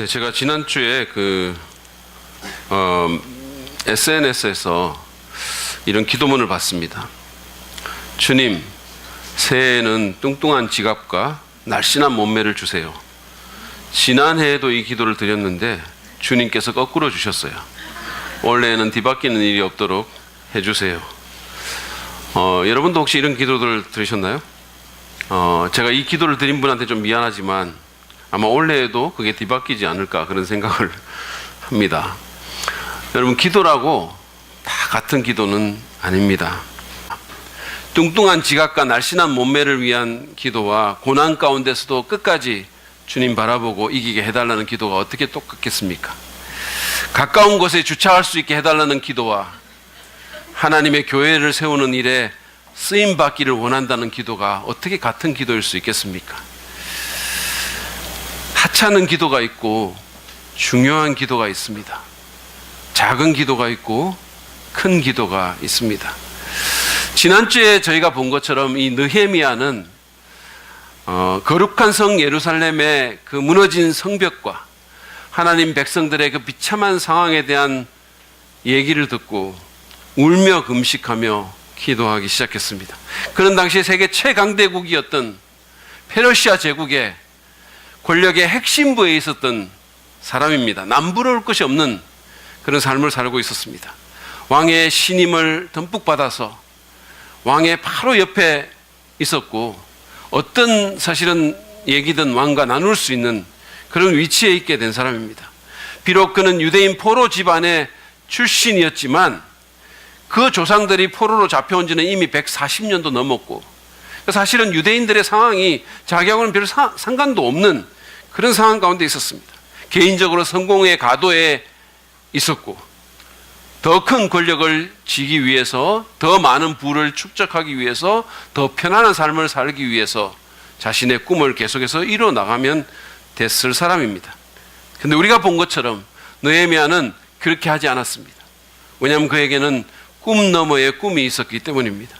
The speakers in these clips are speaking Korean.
네, 제가 지난주에 SNS에서 이런 기도문을 봤습니다. 주님, 새해에는 뚱뚱한 지갑과 날씬한 몸매를 주세요. 지난해에도 이 기도를 드렸는데 주님께서 거꾸로 주셨어요. 올해에는 뒤바뀌는 일이 없도록 해주세요. 여러분도 혹시 이런 기도를 들으셨나요? 제가 이 기도를 드린 분한테 좀 미안하지만 아마 올해에도 그게 뒤바뀌지 않을까 그런 생각을 합니다. 여러분, 기도라고 다 같은 기도는 아닙니다. 뚱뚱한 지갑과 날씬한 몸매를 위한 기도와 고난 가운데서도 끝까지 주님 바라보고 이기게 해달라는 기도가 어떻게 똑같겠습니까? 가까운 곳에 주차할 수 있게 해달라는 기도와 하나님의 교회를 세우는 일에 쓰임받기를 원한다는 기도가 어떻게 같은 기도일 수 있겠습니까? 하찮은 기도가 있고 중요한 기도가 있습니다. 작은 기도가 있고 큰 기도가 있습니다. 지난주에 저희가 본 것처럼 이 느헤미야는 거룩한 성 예루살렘의 그 무너진 성벽과 하나님 백성들의 그 비참한 상황에 대한 얘기를 듣고 울며 금식하며 기도하기 시작했습니다. 그런 당시에 세계 최강대국이었던 페르시아 제국의 권력의 핵심부에 있었던 사람입니다. 남부러울 것이 없는 그런 삶을 살고 있었습니다. 왕의 신임을 듬뿍 받아서 왕의 바로 옆에 있었고 어떤 사실은 얘기든 왕과 나눌 수 있는 그런 위치에 있게 된 사람입니다. 비록 그는 유대인 포로 집안의 출신이었지만 그 조상들이 포로로 잡혀온 지는 이미 140년도 넘었고 사실은 유대인들의 상황이 자기하고는 별 상관도 없는 그런 상황 가운데 있었습니다. 개인적으로 성공의 가도에 있었고 더 큰 권력을 쥐기 위해서, 더 많은 부를 축적하기 위해서, 더 편안한 삶을 살기 위해서 자신의 꿈을 계속해서 이뤄나가면 됐을 사람입니다. 그런데 우리가 본 것처럼 느헤미야는 그렇게 하지 않았습니다. 왜냐하면 그에게는 꿈 너머에 꿈이 있었기 때문입니다.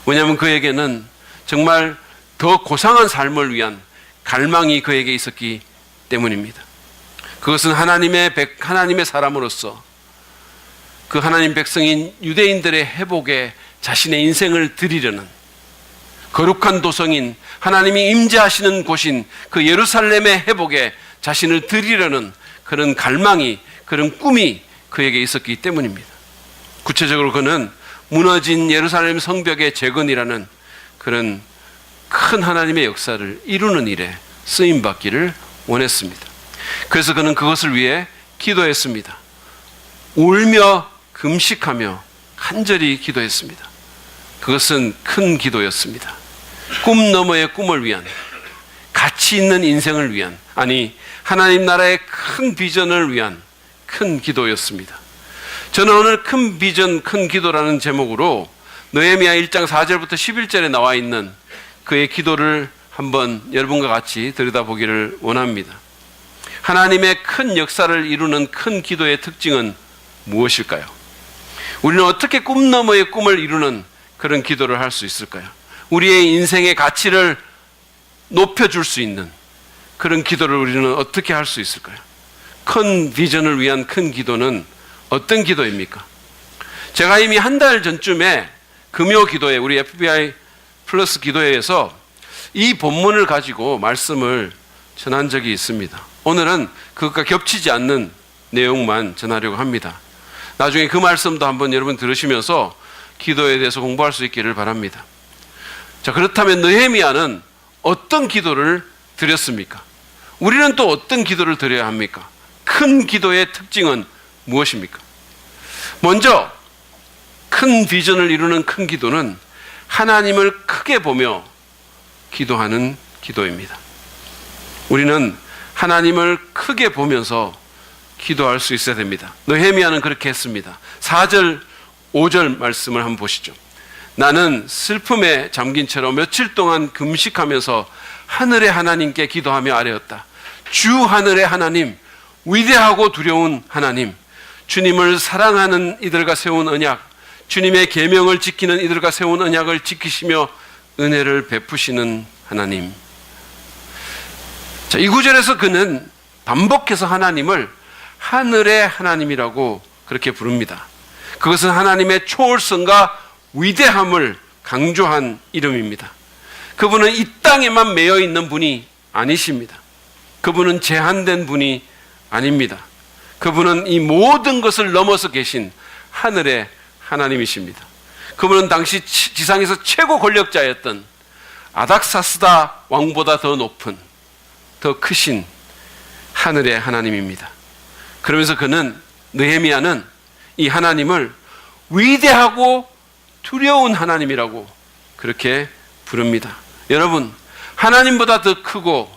왜냐하면 그에게는 정말 더 고상한 삶을 위한 갈망이 그에게 있었기 때문입니다. 그것은 하나님의 사람으로서 그 하나님 백성인 유대인들의 회복에 자신의 인생을 드리려는 거룩한 도성인 하나님이 임재하시는 곳인 그 예루살렘의 회복에 자신을 드리려는 그런 갈망이, 그런 꿈이 그에게 있었기 때문입니다. 구체적으로 그는 무너진 예루살렘 성벽의 재건이라는 그런 큰 하나님의 역사를 이루는 일에 쓰임받기를 원했습니다. 그래서 그는 그것을 위해 기도했습니다. 울며 금식하며 간절히 기도했습니다. 그것은 큰 기도였습니다. 꿈 너머의 꿈을 위한, 가치 있는 인생을 위한, 아니 하나님 나라의 큰 비전을 위한 큰 기도였습니다. 저는 오늘 큰 비전, 큰 기도라는 제목으로 느헤미야 1장 4절부터 11절에 나와 있는 그의 기도를 한번 여러분과 같이 들여다보기를 원합니다. 하나님의 큰 역사를 이루는 큰 기도의 특징은 무엇일까요? 우리는 어떻게 꿈 너머의 꿈을 이루는 그런 기도를 할 수 있을까요? 우리의 인생의 가치를 높여줄 수 있는 그런 기도를 우리는 어떻게 할 수 있을까요? 큰 비전을 위한 큰 기도는 어떤 기도입니까? 제가 이미 한 달 전쯤에 금요 기도회, 우리 FBI 플러스 기도회에서 이 본문을 가지고 말씀을 전한 적이 있습니다. 오늘은 그것과 겹치지 않는 내용만 전하려고 합니다. 나중에 그 말씀도 한번 여러분 들으시면서 기도에 대해서 공부할 수 있기를 바랍니다. 자, 그렇다면 느헤미야는 어떤 기도를 드렸습니까? 우리는 또 어떤 기도를 드려야 합니까? 큰 기도의 특징은 무엇입니까? 먼저 큰 비전을 이루는 큰 기도는 하나님을 크게 보며 기도하는 기도입니다. 우리는 하나님을 크게 보면서 기도할 수 있어야 됩니다. 느헤미야는 그렇게 했습니다. 4절, 5절 말씀을 한번 보시죠. 나는 슬픔에 잠긴 채로 며칠 동안 금식하면서 하늘의 하나님께 기도하며 아뢰었다. 주 하늘의 하나님, 위대하고 두려운 하나님, 주님을 사랑하는 이들과 세운 언약, 주님의 계명을 지키는 이들과 세운 언약을 지키시며 은혜를 베푸시는 하나님. 자, 이 구절에서 그는 반복해서 하나님을 하늘의 하나님이라고 그렇게 부릅니다. 그것은 하나님의 초월성과 위대함을 강조한 이름입니다. 그분은 이 땅에만 매여 있는 분이 아니십니다. 그분은 제한된 분이 아닙니다. 그분은 이 모든 것을 넘어서 계신 하늘의 하나님이십니다. 그분은 당시 지상에서 최고 권력자였던 아닥사스다 왕보다 더 높은, 더 크신 하늘의 하나님입니다. 그러면서 느헤미야는 이 하나님을 위대하고 두려운 하나님이라고 그렇게 부릅니다. 여러분, 하나님보다 더 크고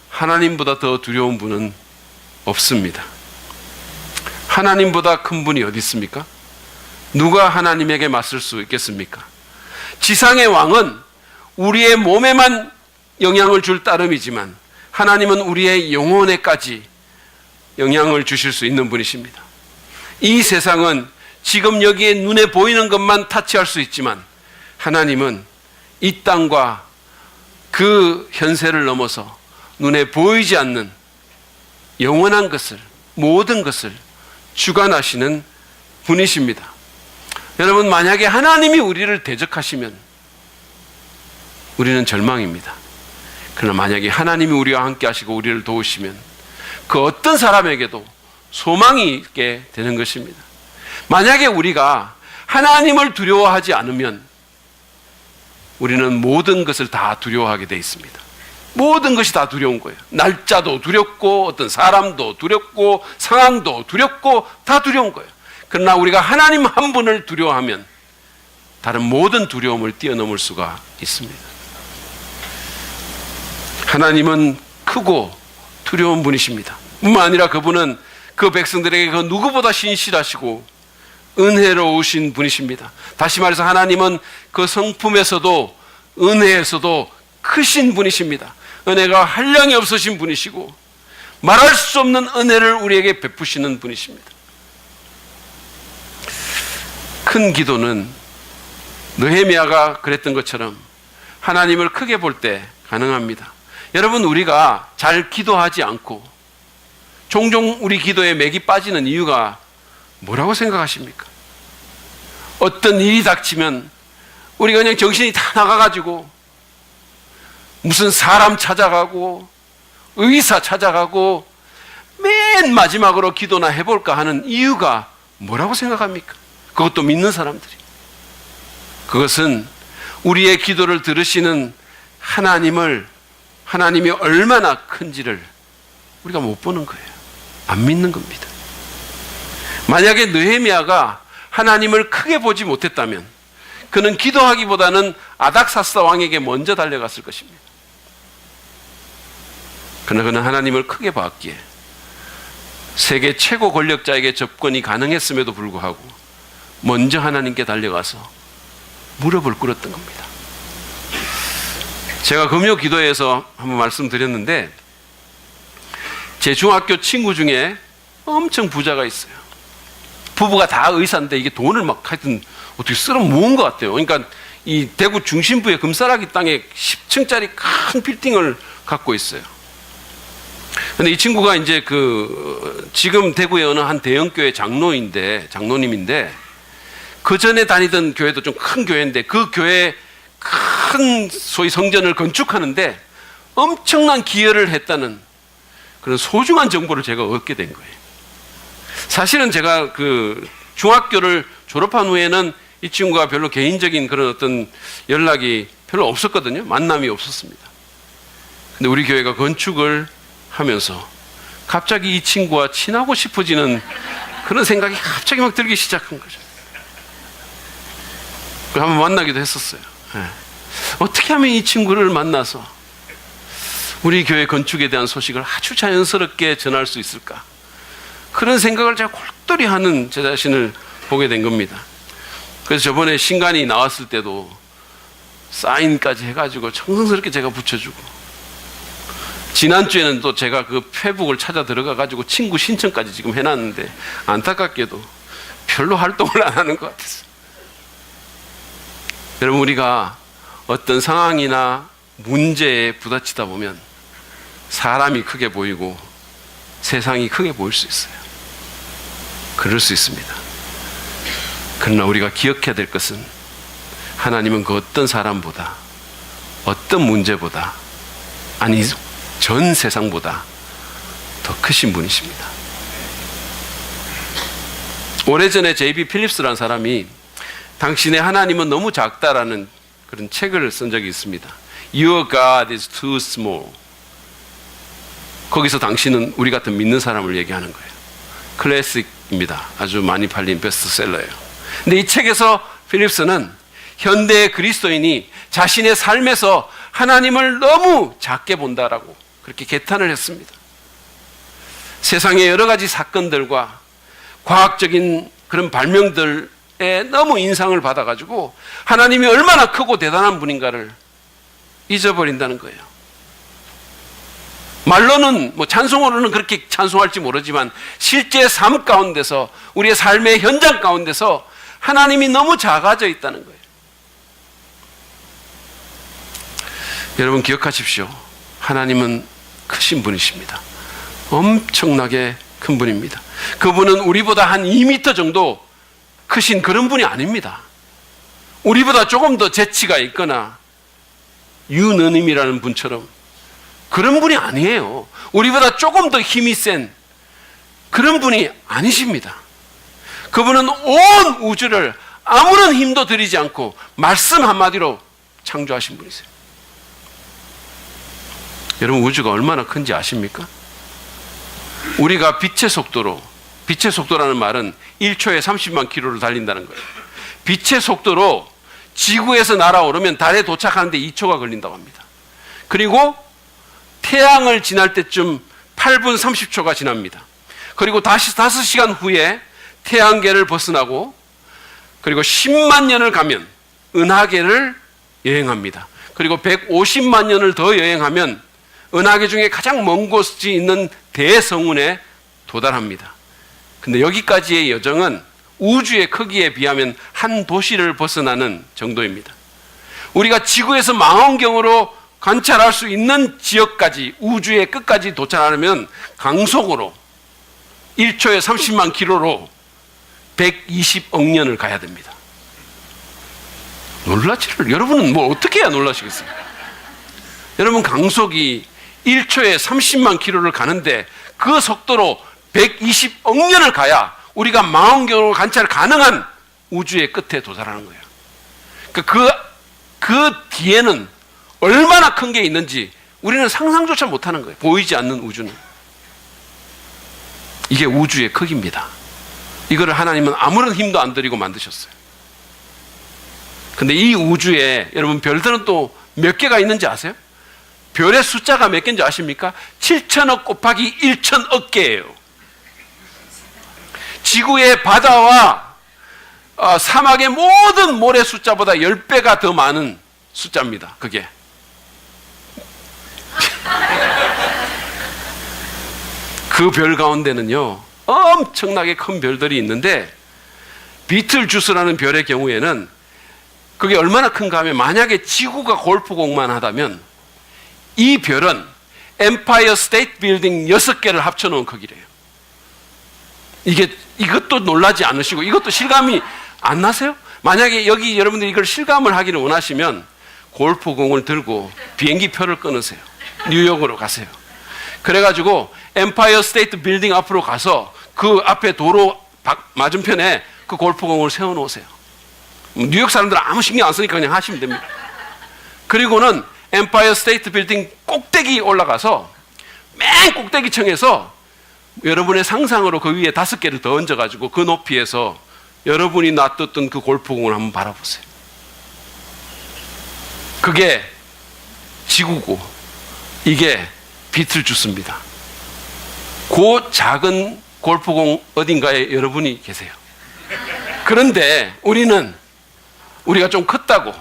하나님보다 더 두려운 분은 없습니다. 하나님보다 큰 분이 어디 있습니까? 누가 하나님에게 맞설 수 있겠습니까? 지상의 왕은 우리의 몸에만 영향을 줄 따름이지만 하나님은 우리의 영혼에까지 영향을 주실 수 있는 분이십니다. 이 세상은 지금 여기에 눈에 보이는 것만 타치할 수 있지만 하나님은 이 땅과 그 현세를 넘어서 눈에 보이지 않는 영원한 것을, 모든 것을 주관하시는 분이십니다. 여러분, 만약에 하나님이 우리를 대적하시면 우리는 절망입니다. 그러나 만약에 하나님이 우리와 함께 하시고 우리를 도우시면 그 어떤 사람에게도 소망이 있게 되는 것입니다. 만약에 우리가 하나님을 두려워하지 않으면 우리는 모든 것을 다 두려워하게 되어 있습니다. 모든 것이 다 두려운 거예요. 날짜도 두렵고 어떤 사람도 두렵고 상황도 두렵고 다 두려운 거예요. 그러나 우리가 하나님 한 분을 두려워하면 다른 모든 두려움을 뛰어넘을 수가 있습니다. 하나님은 크고 두려운 분이십니다. 뿐만 아니라 그분은 그 백성들에게 그 누구보다 신실하시고 은혜로우신 분이십니다. 다시 말해서 하나님은 그 성품에서도 은혜에서도 크신 분이십니다. 은혜가 한량이 없으신 분이시고 말할 수 없는 은혜를 우리에게 베푸시는 분이십니다. 큰 기도는 느헤미야가 그랬던 것처럼 하나님을 크게 볼 때 가능합니다. 여러분, 우리가 잘 기도하지 않고 종종 우리 기도에 맥이 빠지는 이유가 뭐라고 생각하십니까? 어떤 일이 닥치면 우리가 그냥 정신이 다 나가가지고 무슨 사람 찾아가고 의사 찾아가고 맨 마지막으로 기도나 해볼까 하는 이유가 뭐라고 생각합니까? 그것도 믿는 사람들이. 그것은 우리의 기도를 들으시는 하나님이 얼마나 큰지를 우리가 못 보는 거예요. 안 믿는 겁니다. 만약에 느헤미야가 하나님을 크게 보지 못했다면 그는 기도하기보다는 아닥사스다 왕에게 먼저 달려갔을 것입니다. 그러나 그는 하나님을 크게 봤기에 세계 최고 권력자에게 접근이 가능했음에도 불구하고 먼저 하나님께 달려가서 무릎을 꿇었던 겁니다. 제가 금요 기도회에서 한번 말씀드렸는데 제 중학교 친구 중에 엄청 부자가 있어요. 부부가 다 의사인데 이게 돈을 막 하여튼 어떻게 쓸어 모은 것 같아요. 그러니까 이 대구 중심부의 금싸라기 땅에 10층짜리 큰 빌딩을 갖고 있어요. 근데 이 친구가 이제 지금 대구의 어느 한 대형교회 장로님인데 그 전에 다니던 교회도 좀 큰 교회인데 그 교회 큰 소위 성전을 건축하는데 엄청난 기여를 했다는 그런 소중한 정보를 제가 얻게 된 거예요. 사실은 제가 중학교를 졸업한 후에는 이 친구가 별로 개인적인 그런 어떤 연락이 별로 없었거든요. 만남이 없었습니다. 근데 우리 교회가 건축을 하면서 갑자기 이 친구와 친하고 싶어지는 그런 생각이 갑자기 막 들기 시작한 거죠. 한번 만나기도 했었어요. 네. 어떻게 하면 이 친구를 만나서 우리 교회 건축에 대한 소식을 아주 자연스럽게 전할 수 있을까? 그런 생각을 제가 골똘히 하는 제 자신을 보게 된 겁니다. 그래서 저번에 신간이 나왔을 때도 사인까지 해가지고 정성스럽게 제가 붙여주고, 지난주에는 또 제가 그 페북을 찾아 들어가가지고 친구 신청까지 지금 해놨는데 안타깝게도 별로 활동을 안 하는 것 같았어요. 여러분, 우리가 어떤 상황이나 문제에 부딪히다 보면 사람이 크게 보이고 세상이 크게 보일 수 있어요. 그럴 수 있습니다. 그러나 우리가 기억해야 될 것은 하나님은 그 어떤 사람보다, 어떤 문제보다, 아니 전 세상보다 더 크신 분이십니다. 오래전에 J.B. 필립스라는 사람이 당신의 하나님은 너무 작다라는 그런 책을 쓴 적이 있습니다. Your God is too small. 거기서 당신은 우리 같은 믿는 사람을 얘기하는 거예요. 클래식입니다. 아주 많이 팔린 베스트셀러예요. 근데 이 책에서 필립스는 현대의 그리스도인이 자신의 삶에서 하나님을 너무 작게 본다라고 그렇게 개탄을 했습니다. 세상의 여러 가지 사건들과 과학적인 그런 발명들에 너무 인상을 받아가지고 하나님이 얼마나 크고 대단한 분인가를 잊어버린다는 거예요. 말로는 찬송으로는 그렇게 찬송할지 모르지만 실제 삶 가운데서, 우리의 삶의 현장 가운데서 하나님이 너무 작아져 있다는 거예요. 여러분 기억하십시오. 하나님은 크신 분이십니다. 엄청나게 큰 분입니다. 그분은 우리보다 한 2m 정도 크신 그런 분이 아닙니다. 우리보다 조금 더 재치가 있거나 유느님이라는 분처럼 그런 분이 아니에요. 우리보다 조금 더 힘이 센 그런 분이 아니십니다. 그분은 온 우주를 아무런 힘도 들이지 않고 말씀 한마디로 창조하신 분이세요. 여러분 우주가 얼마나 큰지 아십니까? 우리가 빛의 속도라는 말은 1초에 30만 킬로를 달린다는 거예요. 빛의 속도로 지구에서 날아오르면 달에 도착하는데 2초가 걸린다고 합니다. 그리고 태양을 지날 때쯤 8분 30초가 지납니다. 그리고 다시 5시간 후에 태양계를 벗어나고 그리고 10만 년을 가면 은하계를 여행합니다. 그리고 150만 년을 더 여행하면 은하계 중에 가장 먼 곳이 있는 대성운에 도달합니다. 근데 여기까지의 여정은 우주의 크기에 비하면 한 도시를 벗어나는 정도입니다. 우리가 지구에서 망원경으로 관찰할 수 있는 지역까지, 우주의 끝까지 도착하려면 강속으로 1초에 30만 킬로로 120억 년을 가야 됩니다. 놀라지를, 여러분은 뭐 어떻게 해야 놀라시겠어요? 여러분 강속이 1초에 30만 킬로를 가는데 그 속도로 120억 년을 가야 우리가 망원경으로 관찰 가능한 우주의 끝에 도달하는 거예요. 그 뒤에는 얼마나 큰 게 있는지 우리는 상상조차 못하는 거예요. 보이지 않는 우주는. 이게 우주의 크기입니다. 이거를 하나님은 아무런 힘도 안 들이고 만드셨어요. 근데 이 우주에 여러분 별들은 또 몇 개가 있는지 아세요? 별의 숫자가 몇 개인지 아십니까? 7천억 곱하기 1천억 개예요. 지구의 바다와 사막의 모든 모래 숫자보다 10배가 더 많은 숫자입니다. 그게. 그 별 가운데는요 엄청나게 큰 별들이 있는데 비틀주스라는 별의 경우에는 그게 얼마나 큰가 하면 만약에 지구가 골프공만 하다면 이 별은 엠파이어 스테이트 빌딩 6개를 합쳐놓은 크기래요. 이것도 놀라지 않으시고 이것도 실감이 안 나세요? 만약에 여기 여러분들이 이걸 실감을 하기를 원하시면 골프공을 들고 비행기 표를 끊으세요. 뉴욕으로 가세요. 그래가지고 엠파이어 스테이트 빌딩 앞으로 가서 그 앞에 도로 맞은편에 그 골프공을 세워놓으세요. 뉴욕 사람들은 아무 신경 안 쓰니까 그냥 하시면 됩니다. 그리고는 엠파이어 스테이트 빌딩 꼭대기 올라가서 맨 꼭대기층에서 여러분의 상상으로 그 위에 5개를 더 얹어가지고 그 높이에서 여러분이 놔뒀던 그 골프공을 한번 바라보세요. 그게 지구고 이게 비틀주스입니다. 그 작은 골프공 어딘가에 여러분이 계세요. 그런데 우리가 좀 컸다고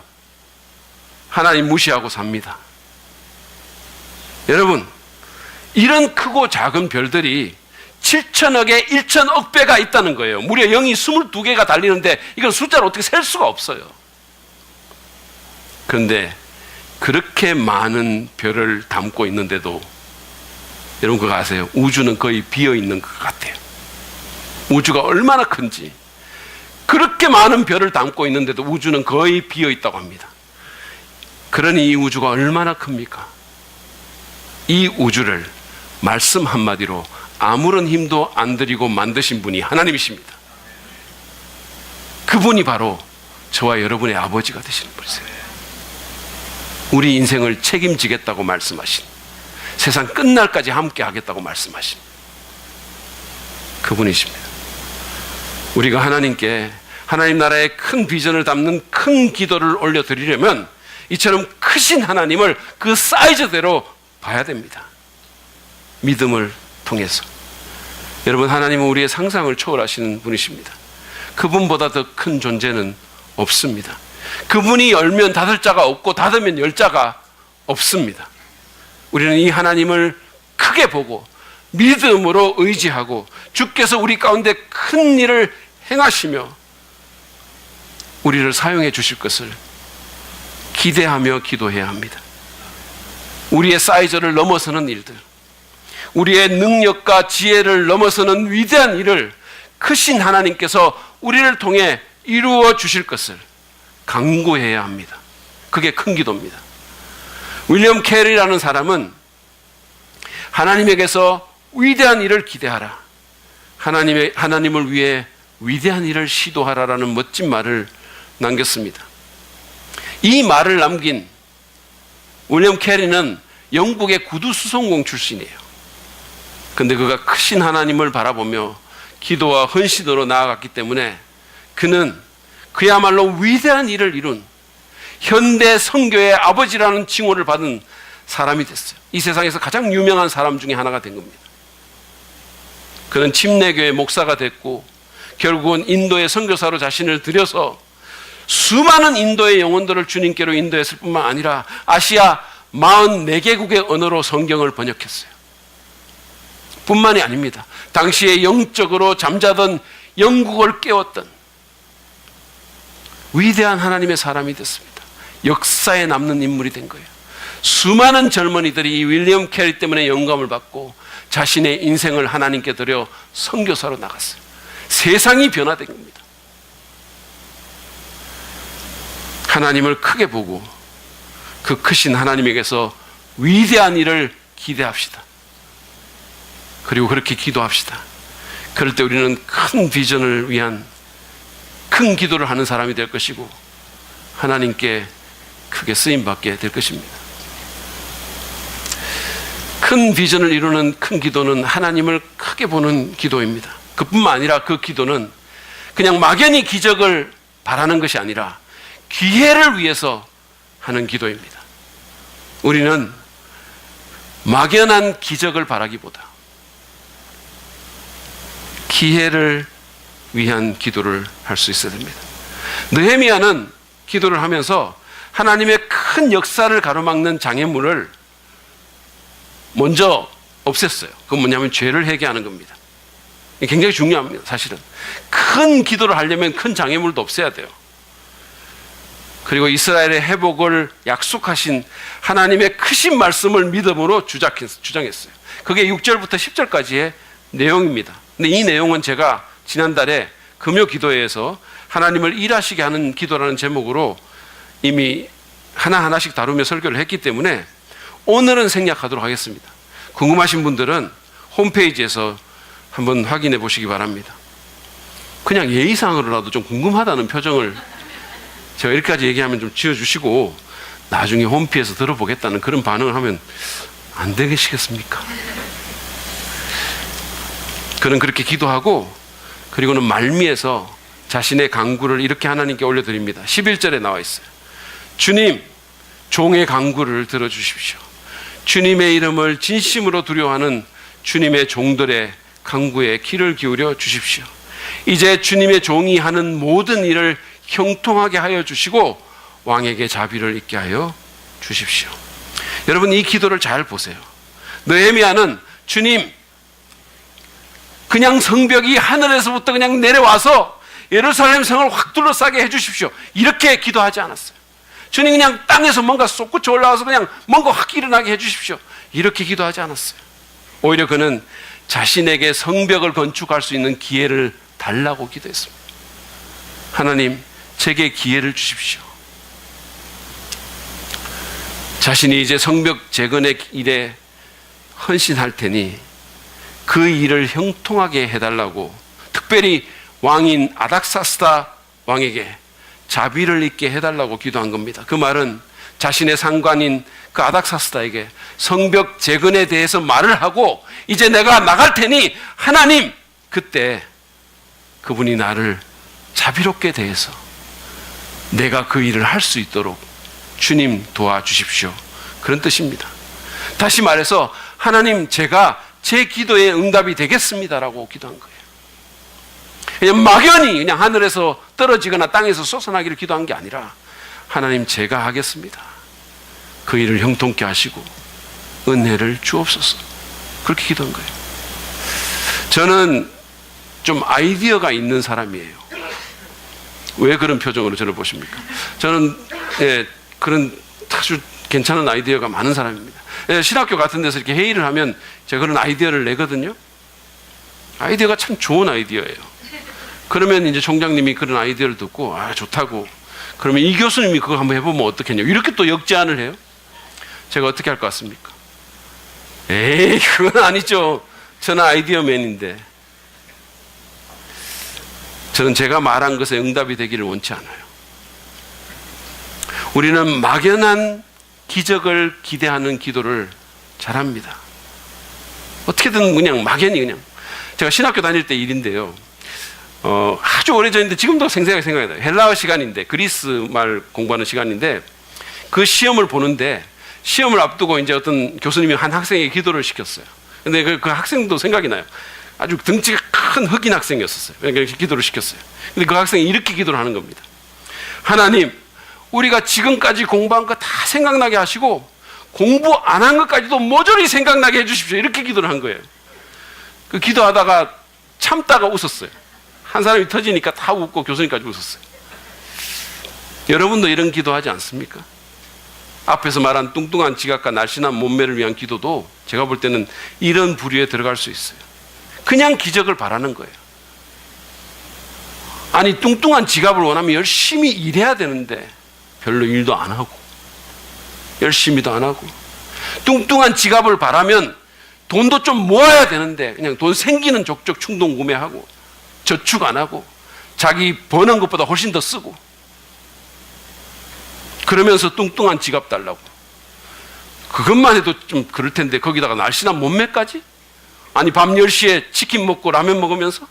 하나님 무시하고 삽니다. 여러분, 이런 크고 작은 별들이 7천억에 1천억 배가 있다는 거예요. 무려 0이 22개가 달리는데 이건 숫자를 어떻게 셀 수가 없어요. 그런데 그렇게 많은 별을 담고 있는데도 여러분 그거 아세요? 우주는 거의 비어있는 것 같아요. 우주가 얼마나 큰지. 그렇게 많은 별을 담고 있는데도 우주는 거의 비어있다고 합니다. 그러니 이 우주가 얼마나 큽니까? 이 우주를 말씀 한마디로 아무런 힘도 안 들이고 만드신 분이 하나님이십니다. 그분이 바로 저와 여러분의 아버지가 되시는 분이세요. 우리 인생을 책임지겠다고 말씀하신, 세상 끝날까지 함께 하겠다고 말씀하신 그분이십니다. 우리가 하나님께 하나님 나라의 큰 비전을 담는 큰 기도를 올려드리려면 이처럼 크신 하나님을 그 사이즈대로 봐야 됩니다. 믿음을 통해서. 여러분, 하나님은 우리의 상상을 초월하시는 분이십니다. 그분보다 더 큰 존재는 없습니다. 그분이 열면 닫을 자가 없고 닫으면 열 자가 없습니다. 우리는 이 하나님을 크게 보고 믿음으로 의지하고 주께서 우리 가운데 큰 일을 행하시며 우리를 사용해 주실 것을 기대하며 기도해야 합니다. 우리의 사이즈를 넘어서는 일들, 우리의 능력과 지혜를 넘어서는 위대한 일을 크신 하나님께서 우리를 통해 이루어 주실 것을 간구해야 합니다. 그게 큰 기도입니다. 윌리엄 캐리라는 사람은 하나님에게서 위대한 일을 기대하라, 하나님을 위해 위대한 일을 시도하라라는 멋진 말을 남겼습니다. 이 말을 남긴 윌리엄 캐리는 영국의 구두 수송공 출신이에요. 근데 그가 크신 하나님을 바라보며 기도와 헌신으로 나아갔기 때문에 그는 그야말로 위대한 일을 이룬 현대 선교의 아버지라는 칭호를 받은 사람이 됐어요. 이 세상에서 가장 유명한 사람 중에 하나가 된 겁니다. 그는 침례교회 목사가 됐고 결국은 인도의 선교사로 자신을 들여서 수많은 인도의 영혼들을 주님께로 인도했을 뿐만 아니라 아시아 44개국의 언어로 성경을 번역했어요. 뿐만이 아닙니다. 당시에 영적으로 잠자던 영국을 깨웠던 위대한 하나님의 사람이 됐습니다. 역사에 남는 인물이 된 거예요. 수많은 젊은이들이 이 윌리엄 캐리 때문에 영감을 받고 자신의 인생을 하나님께 드려 선교사로 나갔어요. 세상이 변화된 겁니다. 하나님을 크게 보고 그 크신 하나님에게서 위대한 일을 기대합시다. 그리고 그렇게 기도합시다. 그럴 때 우리는 큰 비전을 위한 큰 기도를 하는 사람이 될 것이고 하나님께 크게 쓰임받게 될 것입니다. 큰 비전을 이루는 큰 기도는 하나님을 크게 보는 기도입니다. 그뿐만 아니라 그 기도는 그냥 막연히 기적을 바라는 것이 아니라 기회를 위해서 하는 기도입니다. 우리는 막연한 기적을 바라기보다 기회를 위한 기도를 할 수 있어야 됩니다. 느헤미야는 기도를 하면서 하나님의 큰 역사를 가로막는 장애물을 먼저 없앴어요. 그건 뭐냐면 죄를 회개하는 겁니다. 굉장히 중요합니다. 사실은 큰 기도를 하려면 큰 장애물도 없애야 돼요. 그리고 이스라엘의 회복을 약속하신 하나님의 크신 말씀을 믿음으로 주장했어요. 그게 6절부터 10절까지의 내용입니다. 근데 이 내용은 제가 지난달에 금요 기도회에서 하나님을 일하시게 하는 기도라는 제목으로 이미 하나하나씩 다루며 설교를 했기 때문에 오늘은 생략하도록 하겠습니다. 궁금하신 분들은 홈페이지에서 한번 확인해 보시기 바랍니다. 그냥 예의상으로라도 좀 궁금하다는 표정을 제가 이렇게까지 얘기하면 좀 지어주시고 나중에 홈피에서 들어보겠다는 그런 반응을 하면 안 되시겠습니까? 그는 그렇게 기도하고 그리고는 말미에서 자신의 간구를 이렇게 하나님께 올려드립니다. 11절에 나와 있어요. 주님, 종의 간구를 들어주십시오. 주님의 이름을 진심으로 두려워하는 주님의 종들의 간구에 귀를 기울여 주십시오. 이제 주님의 종이 하는 모든 일을 형통하게 하여 주시고 왕에게 자비를 있게 하여 주십시오. 여러분, 이 기도를 잘 보세요. 느헤미야는 주님, 그냥 성벽이 하늘에서부터 그냥 내려와서 예루살렘 성을 확 둘러싸게 해주십시오. 이렇게 기도하지 않았어요. 주님, 그냥 땅에서 뭔가 솟구쳐 올라와서 그냥 뭔가 확 일어나게 해주십시오. 이렇게 기도하지 않았어요. 오히려 그는 자신에게 성벽을 건축할 수 있는 기회를 달라고 기도했습니다. 하나님, 제게 기회를 주십시오. 자신이 이제 성벽 재건의 일에 헌신할 테니 그 일을 형통하게 해달라고 특별히 왕인 아닥사스다 왕에게 자비를 있게 해달라고 기도한 겁니다. 그 말은 자신의 상관인 그 아닥사스다에게 성벽 재건에 대해서 말을 하고 이제 내가 나갈 테니 하나님, 그때 그분이 나를 자비롭게 대해서 내가 그 일을 할 수 있도록 주님 도와주십시오. 그런 뜻입니다. 다시 말해서 하나님, 제가 제 기도에 응답이 되겠습니다라고 기도한 거예요. 그냥 막연히 그냥 하늘에서 떨어지거나 땅에서 솟아나기를 기도한 게 아니라 하나님, 제가 하겠습니다. 그 일을 형통케 하시고 은혜를 주옵소서. 그렇게 기도한 거예요. 저는 좀 아이디어가 있는 사람이에요. 왜 그런 표정으로 저를 보십니까? 저는 그런 아주 괜찮은 아이디어가 많은 사람입니다. 신학교 같은 데서 이렇게 회의를 하면 제가 그런 아이디어를 내거든요. 아이디어가 참 좋은 아이디어예요. 그러면 이제 총장님이 그런 아이디어를 듣고 좋다고, 그러면 이 교수님이 그거 한번 해보면 어떻겠냐고 이렇게 또 역제안을 해요. 제가 어떻게 할 것 같습니까? 에이, 그건 아니죠. 저는 아이디어맨인데. 저는 제가 말한 것에 응답이 되기를 원치 않아요. 우리는 막연한 기적을 기대하는 기도를 잘합니다. 어떻게든 그냥 막연히 그냥. 제가 신학교 다닐 때 일인데요. 아주 오래전인데 지금도 생생하게 생각이 나요. 헬라어 시간인데, 그리스 말 공부하는 시간인데, 그 시험을 보는데 시험을 앞두고 이제 어떤 교수님이 한 학생에게 기도를 시켰어요. 근데 그 학생도 생각이 나요. 아주 덩치가 큰 흑인 학생이었어요. 그래서 기도를 시켰어요. 근데 그 학생이 이렇게 기도를 하는 겁니다. 하나님, 우리가 지금까지 공부한 거 다 생각나게 하시고 공부 안 한 것까지도 모조리 생각나게 해주십시오. 이렇게 기도를 한 거예요. 그 기도하다가 참다가 웃었어요. 한 사람이 터지니까 다 웃고 교수님까지 웃었어요. 여러분도 이런 기도하지 않습니까? 앞에서 말한 뚱뚱한 지갑과 날씬한 몸매를 위한 기도도 제가 볼 때는 이런 부류에 들어갈 수 있어요. 그냥 기적을 바라는 거예요. 아니, 뚱뚱한 지갑을 원하면 열심히 일해야 되는데 별로 일도 안 하고 열심히도 안 하고, 뚱뚱한 지갑을 바라면 돈도 좀 모아야 되는데 그냥 돈 생기는 족족 충동 구매하고 저축 안 하고 자기 버는 것보다 훨씬 더 쓰고, 그러면서 뚱뚱한 지갑 달라고. 그것만 해도 좀 그럴 텐데 거기다가 날씬한 몸매까지? 아니, 밤 10시에 치킨 먹고 라면 먹으면서?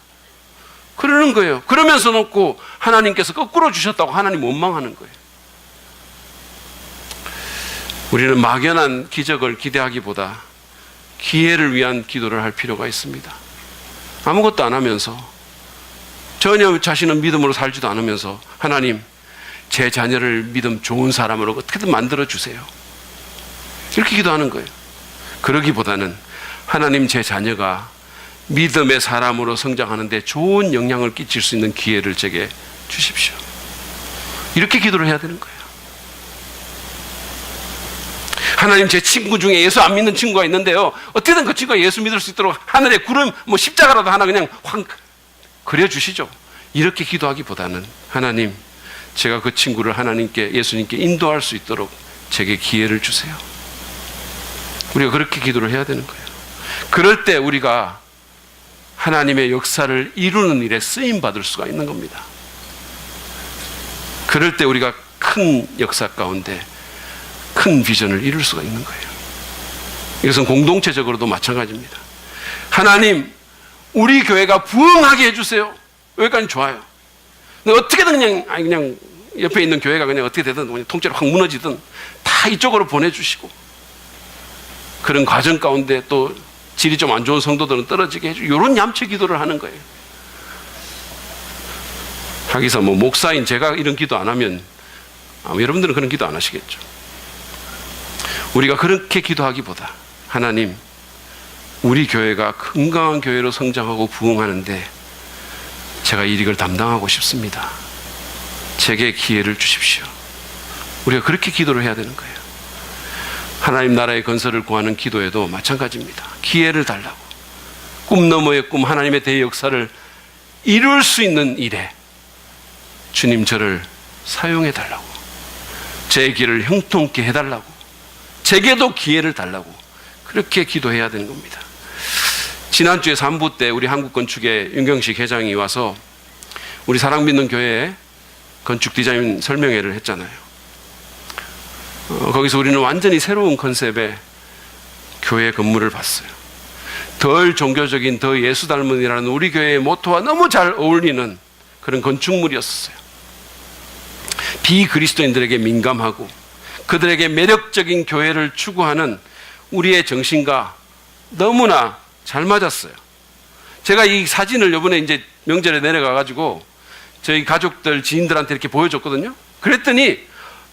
그러는 거예요. 그러면서 놓고 하나님께서 거꾸로 주셨다고 하나님 원망하는 거예요. 우리는 막연한 기적을 기대하기보다 기회를 위한 기도를 할 필요가 있습니다. 아무것도 안 하면서, 전혀 자신은 믿음으로 살지도 않으면서 하나님, 제 자녀를 믿음 좋은 사람으로 어떻게든 만들어 주세요. 이렇게 기도하는 거예요. 그러기보다는 하나님, 제 자녀가 믿음의 사람으로 성장하는데 좋은 영향을 끼칠 수 있는 기회를 제게 주십시오. 이렇게 기도를 해야 되는 거예요. 하나님, 제 친구 중에 예수 안 믿는 친구가 있는데요, 어떻게든 그 친구가 예수 믿을 수 있도록 하늘에 구름, 십자가라도 하나 그냥 확 그려주시죠. 이렇게 기도하기보다는 하나님, 제가 그 친구를 하나님께, 예수님께 인도할 수 있도록 제게 기회를 주세요. 우리가 그렇게 기도를 해야 되는 거예요. 그럴 때 우리가 하나님의 역사를 이루는 일에 쓰임받을 수가 있는 겁니다. 그럴 때 우리가 큰 역사 가운데 큰 비전을 이룰 수가 있는 거예요. 이것은 공동체적으로도 마찬가지입니다. 하나님, 우리 교회가 부흥하게 해주세요. 여기까지 좋아요. 근데 어떻게든 그냥 옆에 있는 교회가 그냥 어떻게 되든 그냥 통째로 확 무너지든 다 이쪽으로 보내주시고, 그런 과정 가운데 또 질이 좀 안 좋은 성도들은 떨어지게 해주고, 이런 얌체 기도를 하는 거예요. 하기사 목사인 제가 이런 기도 안 하면 여러분들은 그런 기도 안 하시겠죠. 우리가 그렇게 기도하기보다 하나님, 우리 교회가 건강한 교회로 성장하고 부흥하는데 제가 이 일을 담당하고 싶습니다. 제게 기회를 주십시오. 우리가 그렇게 기도를 해야 되는 거예요. 하나님 나라의 건설을 구하는 기도에도 마찬가지입니다. 기회를 달라고, 꿈 너머의 꿈, 하나님의 대역사를 이룰 수 있는 일에 주님 저를 사용해 달라고, 제 길을 형통케 해달라고, 제게도 기회를 달라고 그렇게 기도해야 되는 겁니다. 지난주에 3부 때 우리 한국건축의 윤경식 회장이 와서 우리 사랑믿는 교회에 건축 디자인 설명회를 했잖아요. 거기서 우리는 완전히 새로운 컨셉의 교회 건물을 봤어요. 덜 종교적인, 더 예수 닮은이라는 우리 교회의 모토와 너무 잘 어울리는 그런 건축물이었어요. 비그리스도인들에게 민감하고 그들에게 매력적인 교회를 추구하는 우리의 정신과 너무나 잘 맞았어요. 제가 이 사진을 이번에 이제 명절에 내려가가지고 저희 가족들, 지인들한테 이렇게 보여줬거든요. 그랬더니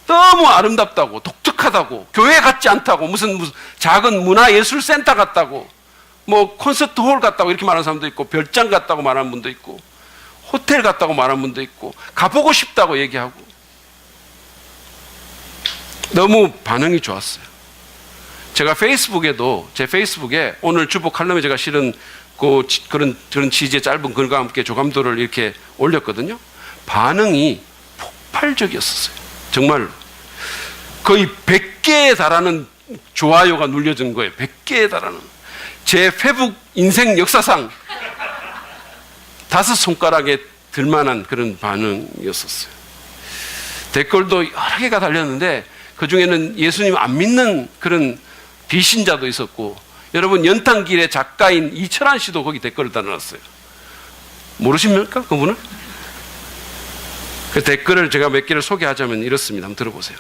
너무 아름답다고, 독특하다고, 교회 같지 않다고, 무슨 작은 문화예술센터 같다고, 뭐 콘서트 홀 같다고 이렇게 말하는 사람도 있고, 별장 같다고 말하는 분도 있고, 호텔 같다고 말하는 분도 있고, 가보고 싶다고 얘기하고, 너무 반응이 좋았어요. 제가 페이스북에도, 제 페이스북에 오늘 주보 칼럼에 제가 실은 그런 취지의 짧은 글과 함께 조감도를 이렇게 올렸거든요. 반응이 폭발적이었어요. 정말로. 거의 100개에 달하는 좋아요가 눌려진 거예요. 100개에 달하는. 제 페북 인생 역사상 5손가락에 들만한 그런 반응이었었어요. 댓글도 여러 개가 달렸는데 그 중에는 예수님 안 믿는 그런 비신자도 있었고, 여러분 연탄길의 작가인 이철환 씨도 거기 댓글을 달아놨어요. 모르십니까? 그분을? 그 댓글을 제가 몇 개를 소개하자면 이렇습니다. 한번 들어보세요.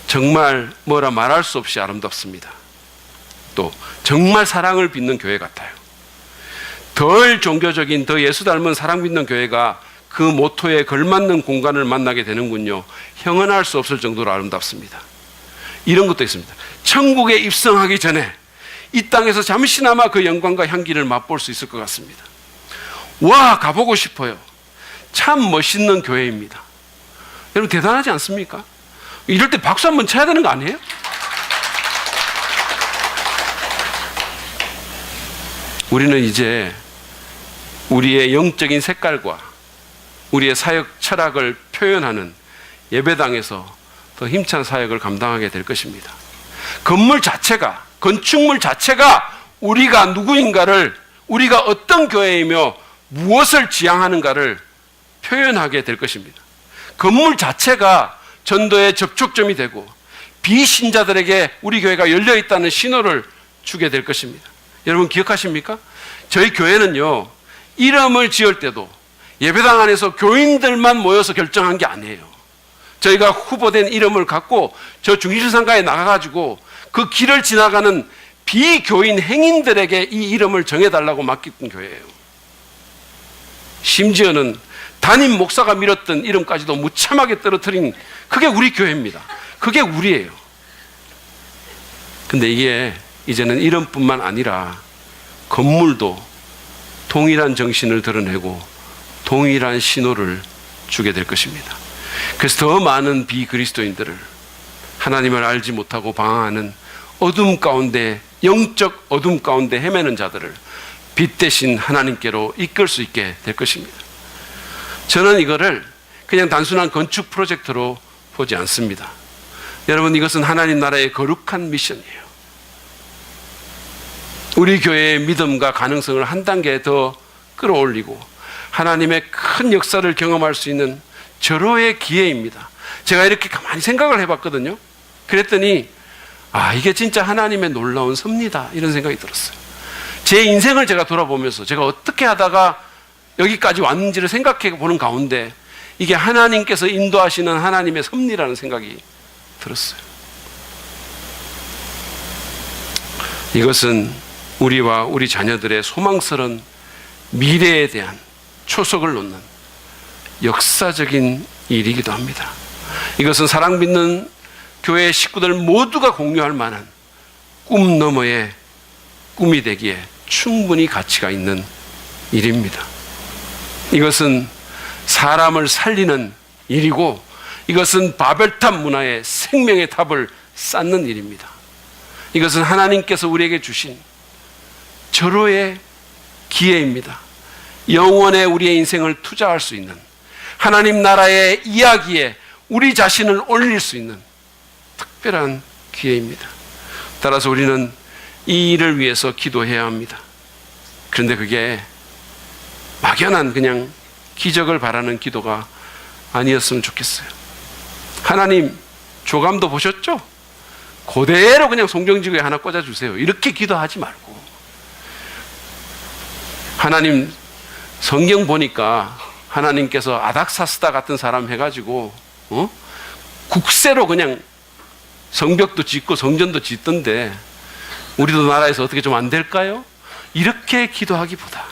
정말 뭐라 말할 수 없이 아름답습니다. 또 정말 사랑을 빚는 교회 같아요. 덜 종교적인, 더 예수 닮은 사랑 빚는 교회가 그 모토에 걸맞는 공간을 만나게 되는군요. 형언할 수 없을 정도로 아름답습니다. 이런 것도 있습니다. 천국에 입성하기 전에 이 땅에서 잠시나마 그 영광과 향기를 맛볼 수 있을 것 같습니다. 와, 가보고 싶어요. 참 멋있는 교회입니다. 여러분 대단하지 않습니까? 이럴 때 박수 한번 쳐야 되는 거 아니에요? 우리는 이제 우리의 영적인 색깔과 우리의 사역 철학을 표현하는 예배당에서 더 힘찬 사역을 감당하게 될 것입니다. 건물 자체가, 건축물 자체가 우리가 누구인가를, 우리가 어떤 교회이며 무엇을 지향하는가를 표현하게 될 것입니다. 건물 자체가 전도의 접촉점이 되고 비신자들에게 우리 교회가 열려있다는 신호를 주게 될 것입니다. 여러분 기억하십니까? 저희 교회는요, 이름을 지을 때도 예배당 안에서 교인들만 모여서 결정한 게 아니에요. 저희가 후보된 이름을 갖고 저 중실상가에 나가가지고 그 길을 지나가는 비교인 행인들에게 이 이름을 정해달라고 맡긴 교회예요. 심지어는 담임 목사가 밀었던 이름까지도 무참하게 떨어뜨린, 그게 우리 교회입니다. 그게 우리예요. 근데 이게 이제는 이름뿐만 아니라 건물도 동일한 정신을 드러내고 동일한 신호를 주게 될 것입니다. 그래서 더 많은 비그리스도인들을, 하나님을 알지 못하고 방황하는 어둠 가운데, 영적 어둠 가운데 헤매는 자들을 빛 대신 하나님께로 이끌 수 있게 될 것입니다. 저는 이거를 그냥 단순한 건축 프로젝트로 보지 않습니다. 여러분, 이것은 하나님 나라의 거룩한 미션이에요. 우리 교회의 믿음과 가능성을 한 단계 더 끌어올리고 하나님의 큰 역사를 경험할 수 있는 절호의 기회입니다. 제가 이렇게 가만히 생각을 해봤거든요. 그랬더니 이게 진짜 하나님의 놀라운 섭니다, 이런 생각이 들었어요. 제 인생을 제가 돌아보면서 제가 어떻게 하다가 여기까지 왔는지를 생각해 보는 가운데 이게 하나님께서 인도하시는 하나님의 섭리라는 생각이 들었어요. 이것은 우리와 우리 자녀들의 소망스러운 미래에 대한 초석을 놓는 역사적인 일이기도 합니다. 이것은 사랑 믿는 교회 식구들 모두가 공유할 만한 꿈 너머의 꿈이 되기에 충분히 가치가 있는 일입니다. 이것은 사람을 살리는 일이고, 이것은 바벨탑 문화의 생명의 탑을 쌓는 일입니다. 이것은 하나님께서 우리에게 주신 절호의 기회입니다. 영원에 우리의 인생을 투자할 수 있는, 하나님 나라의 이야기에 우리 자신을 올릴 수 있는 특별한 기회입니다. 따라서 우리는 이 일을 위해서 기도해야 합니다. 그런데 그게 막연한 그냥 기적을 바라는 기도가 아니었으면 좋겠어요. 하나님, 조감도 보셨죠? 그대로 그냥 송정지구에 하나 꽂아주세요. 이렇게 기도하지 말고, 하나님, 성경 보니까 하나님께서 아닥사스다 같은 사람 해가지고 국세로 그냥 성벽도 짓고 성전도 짓던데 우리도 나라에서 어떻게 좀 안 될까요? 이렇게 기도하기보다,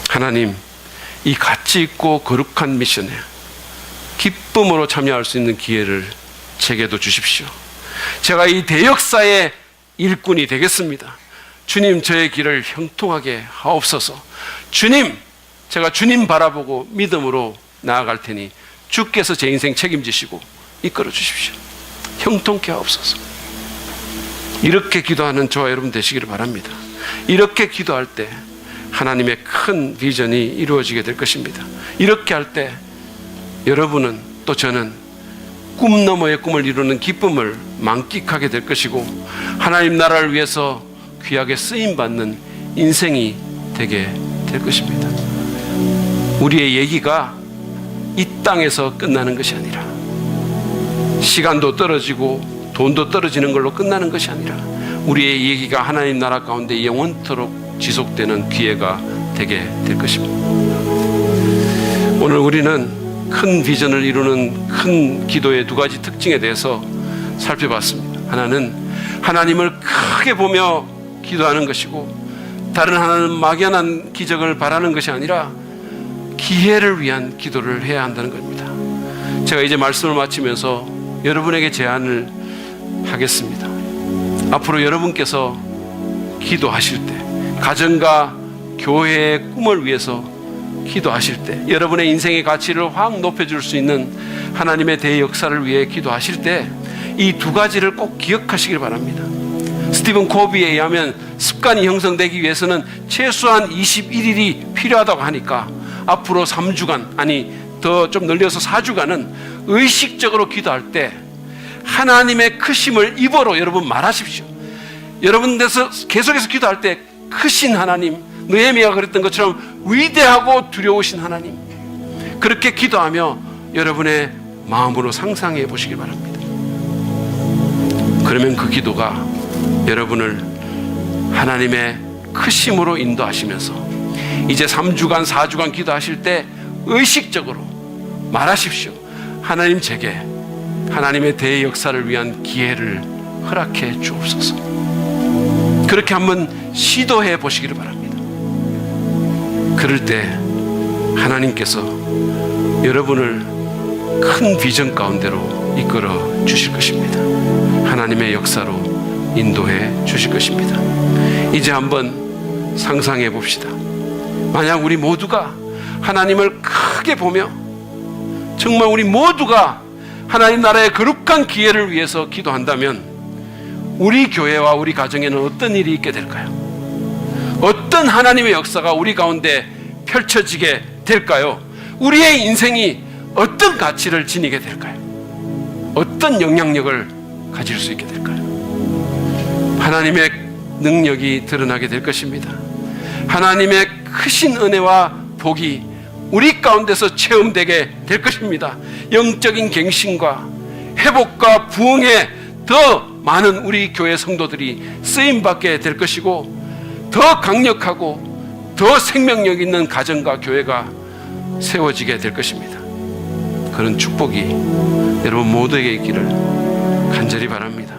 하나님, 이 가치 있고 거룩한 미션에 기쁨으로 참여할 수 있는 기회를 제게도 주십시오. 제가 이 대역사의 일꾼이 되겠습니다. 주님, 저의 길을 형통하게 하옵소서. 주님, 제가 주님 바라보고 믿음으로 나아갈 테니 주께서 제 인생 책임지시고 이끌어 주십시오. 형통케 하옵소서. 이렇게 기도하는 저와 여러분 되시기를 바랍니다. 이렇게 기도할 때 하나님의 큰 비전이 이루어지게 될 것입니다. 이렇게 할 때 여러분은 또 저는 꿈 너머의 꿈을 이루는 기쁨을 만끽하게 될 것이고, 하나님 나라를 위해서 귀하게 쓰임받는 인생이 되게 될 것입니다. 우리의 얘기가 이 땅에서 끝나는 것이 아니라, 시간도 떨어지고 돈도 떨어지는 걸로 끝나는 것이 아니라, 우리의 얘기가 하나님 나라 가운데 영원토록 지속되는 기회가 되게 될 것입니다. 오늘 우리는 큰 비전을 이루는 큰 기도의 두 가지 특징에 대해서 살펴봤습니다. 하나는 하나님을 크게 보며 기도하는 것이고, 다른 하나는 막연한 기적을 바라는 것이 아니라 기회를 위한 기도를 해야 한다는 겁니다. 제가 이제 말씀을 마치면서 여러분에게 제안을 하겠습니다. 앞으로 여러분께서 기도하실 때, 가정과 교회의 꿈을 위해서 기도하실 때, 여러분의 인생의 가치를 확 높여줄 수 있는 하나님의 대역사를 위해 기도하실 때 이 두 가지를 꼭 기억하시길 바랍니다. 스티븐 코비에 의하면 습관이 형성되기 위해서는 최소한 21일이 필요하다고 하니까 앞으로 3주간, 아니 더 좀 늘려서 4주간은 의식적으로 기도할 때 하나님의 크심을 입어로 여러분 말하십시오. 여러분께서 계속해서 기도할 때 크신 하나님, 느헤미야가 그랬던 것처럼 위대하고 두려우신 하나님, 그렇게 기도하며 여러분의 마음으로 상상해 보시기 바랍니다. 그러면 그 기도가 여러분을 하나님의 크심으로 인도하시면서 이제 3주간 4주간 기도하실 때 의식적으로 말하십시오. 하나님, 제게 하나님의 대역사를 위한 기회를 허락해 주옵소서. 그렇게 한번 시도해 보시기를 바랍니다. 그럴 때 하나님께서 여러분을 큰 비전 가운데로 이끌어 주실 것입니다. 하나님의 역사로 인도해 주실 것입니다. 이제 한번 상상해 봅시다. 만약 우리 모두가 하나님을 크게 보며 정말 우리 모두가 하나님 나라의 거룩한 기회를 위해서 기도한다면 우리 교회와 우리 가정에는 어떤 일이 있게 될까요? 어떤 하나님의 역사가 우리 가운데 펼쳐지게 될까요? 우리의 인생이 어떤 가치를 지니게 될까요? 어떤 영향력을 가질 수 있게 될까요? 하나님의 능력이 드러나게 될 것입니다. 하나님의 크신 은혜와 복이 우리 가운데서 체험되게 될 것입니다. 영적인 갱신과 회복과 부흥에 더 많은 우리 교회 성도들이 쓰임받게 될 것이고, 더 강력하고 더 생명력 있는 가정과 교회가 세워지게 될 것입니다. 그런 축복이 여러분 모두에게 있기를 간절히 바랍니다.